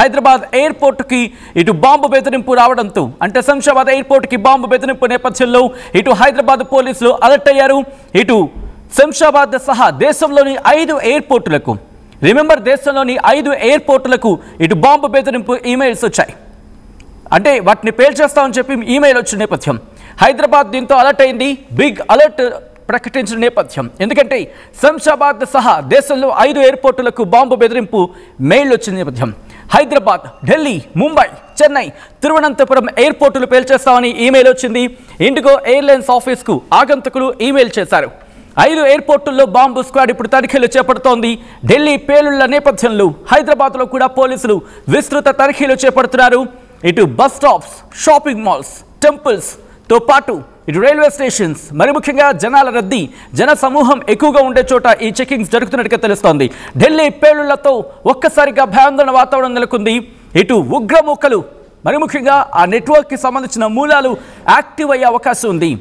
హైదరాబాద్ ఎయిర్పోర్టుకి ఇటు బాంబు బెదిరింపు రావడంతో అంటే శంషాబాద్ ఎయిర్పోర్టుకి బాంబు బెదిరింపు నేపథ్యంలో ఇటు హైదరాబాద్ పోలీసులు అలర్ట్ అయ్యారు. ఇటు శంషాబాద్ సహా దేశంలోని 5 ఎయిర్పోర్టులకు దేశంలోని 5 ఎయిర్పోర్టులకు ఇటు బాంబు బెదిరింపు ఈమెయిల్స్ వచ్చాయి. అంటే వాటిని పేల్చేస్తామని చెప్పి ఈమెయిల్ వచ్చిన నేపథ్యం హైదరాబాద్ దీంతో అలర్ట్ అయింది. బిగ్ అలర్ట్ ప్రకటించిన నేపథ్యం ఎందుకంటే శంషాబాద్ సహా దేశంలో 5 ఎయిర్పోర్టులకు బాంబు బెదిరింపు మెయిల్ వచ్చిన నేపథ్యం హైదరాబాద్, ఢిల్లీ, ముంబై, చెన్నై, తిరువనంతపురం ఎయిర్పోర్టులు పేల్చేస్తామని ఈమెయిల్ వచ్చింది. ఇండిగో ఎయిర్లైన్స్ ఆఫీస్కు ఆగంతకులు ఈమెయిల్ చేశారు. 5 ఎయిర్పోర్టుల్లో బాంబు స్క్వాడ్ ఇప్పుడు తనిఖీలు చేపడుతోంది. ఢిల్లీ పేలుళ్ల నేపథ్యంలో హైదరాబాద్లో కూడా పోలీసులు విస్తృత తనిఖీలు చేపడుతున్నారు. ఇటు bus stops, shopping malls, temples తో పాటు ఇటు రైల్వే స్టేషన్స్ మరి ముఖ్యంగా జనాల రద్దీ, జన సమూహం ఎక్కువగా ఉండే చోట ఈ చెకింగ్స్ జరుగుతున్నట్టుగా తెలుస్తోంది. ఢిల్లీ పేలుళ్లతో ఒక్కసారిగా భయాందోళన వాతావరణం నెలకొంది. ఇటు ఉగ్రమూకలు మరి ముఖ్యంగా ఆ నెట్వర్క్కి సంబంధించిన మూలాలు యాక్టివ్ అయ్యే అవకాశం ఉంది.